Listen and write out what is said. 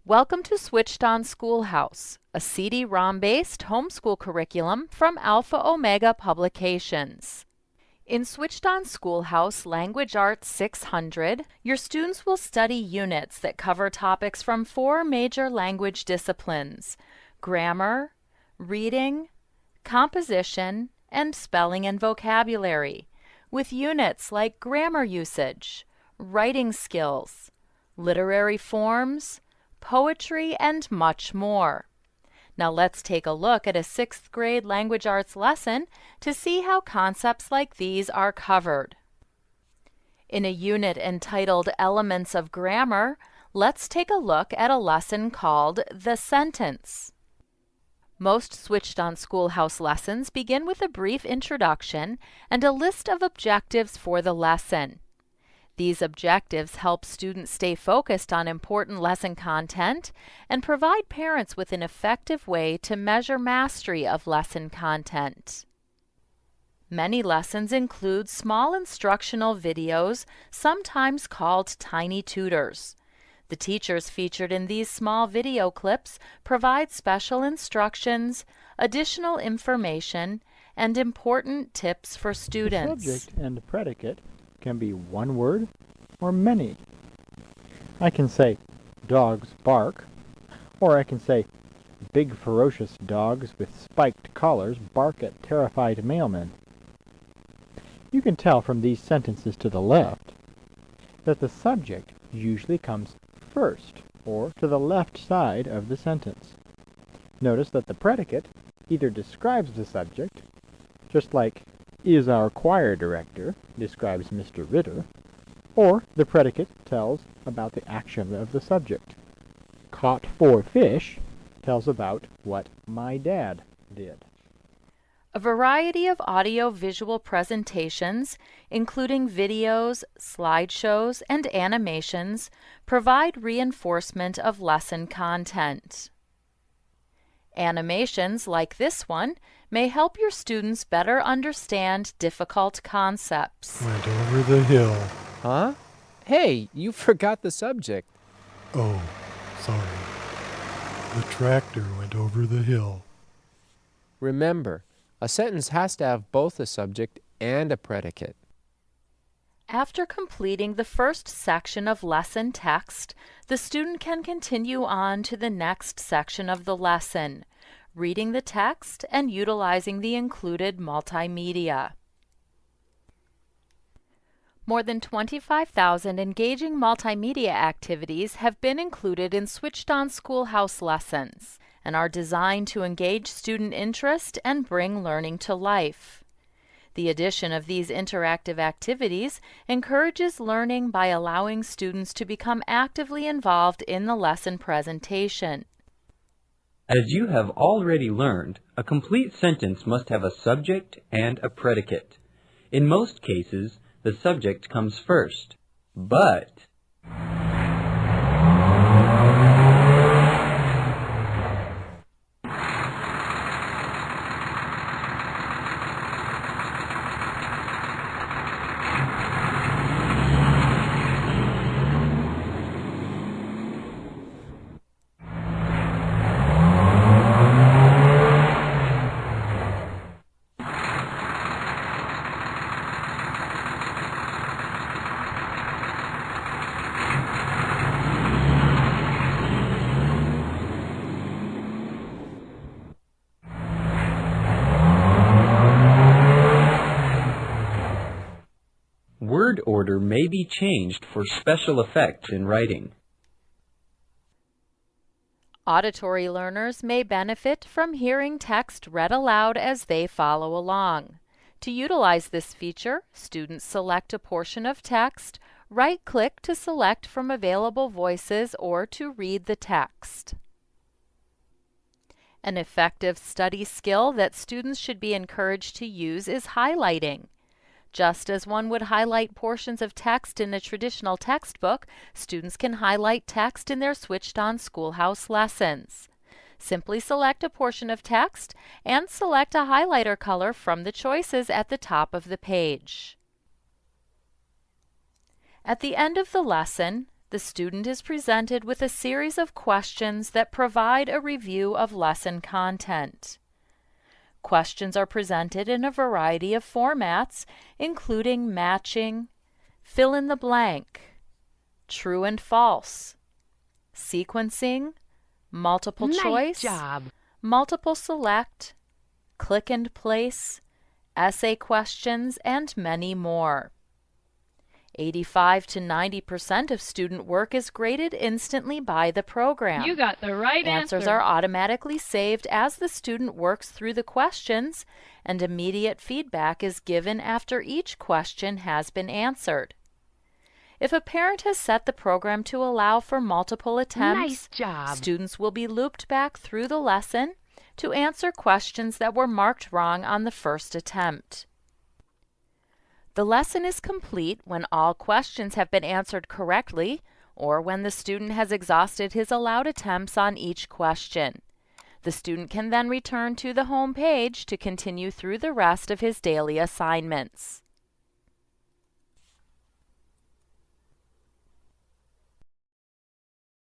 Welcome to Switched On Schoolhouse, a CD-ROM-based homeschool curriculum from Alpha Omega Publications. In Switched On Schoolhouse Language Arts 600, your students will study units that cover topics from 4 major language disciplines: grammar, reading, composition, and spelling and vocabulary, with units like grammar usage, writing skills, literary forms, poetry, and much more. Now let's take a look at a 6th grade language arts lesson to see how concepts like these are covered. In a unit entitled Elements of Grammar, let's take a look at a lesson called The Sentence. Most Switched On Schoolhouse lessons begin with a brief introduction and a list of objectives for the lesson. These objectives help students stay focused on important lesson content and provide parents with an effective way to measure mastery of lesson content. Many lessons include small instructional videos, sometimes called tiny tutors. The teachers featured in these small video clips provide special instructions, additional information, and important tips for students. The subject and predicate can be one word or many. I can say, dogs bark, or I can say, big ferocious dogs with spiked collars bark at terrified mailmen. You can tell from these sentences to the left that the subject usually comes first, or to the left side of the sentence. Notice that the predicate either describes the subject, just like "is our choir director" describes Mr. Ritter, or the predicate tells about the action of the subject. "Caught 4 fish" tells about what my dad did. A variety of audio-visual presentations, including videos, slideshows, and animations, provide reinforcement of lesson content. Animations like this one may help your students better understand difficult concepts. Went over the hill. Huh? Hey, you forgot the subject. Oh, sorry. The tractor went over the hill. Remember, a sentence has to have both a subject and a predicate. After completing the first section of lesson text, the student can continue on to the next section of the lesson, reading the text and utilizing the included multimedia. More than 25,000 engaging multimedia activities have been included in Switched On Schoolhouse lessons and are designed to engage student interest and bring learning to life. The addition of these interactive activities encourages learning by allowing students to become actively involved in the lesson presentation. As you have already learned, a complete sentence must have a subject and a predicate. In most cases, the subject comes first, but word order may be changed for special effects in writing. Auditory learners may benefit from hearing text read aloud as they follow along. To utilize this feature, students select a portion of text, right-click to select from available voices or to read the text. An effective study skill that students should be encouraged to use is highlighting. Just as one would highlight portions of text in a traditional textbook, students can highlight text in their Switched On Schoolhouse lessons. Simply select a portion of text and select a highlighter color from the choices at the top of the page. At the end of the lesson, the student is presented with a series of questions that provide a review of lesson content. Questions are presented in a variety of formats, including matching, fill in the blank, true and false, sequencing, multiple choice, multiple select, click and place, essay questions, and many more. 85 to 90% of student work is graded instantly by the program. You got the right Answers answer. are automatically saved as the student works through the questions, and immediate feedback is given after each question has been answered. If a parent has set the program to allow for multiple attempts, students will be looped back through the lesson to answer questions that were marked wrong on the first attempt. The lesson is complete when all questions have been answered correctly or when the student has exhausted his allowed attempts on each question. The student can then return to the home page to continue through the rest of his daily assignments.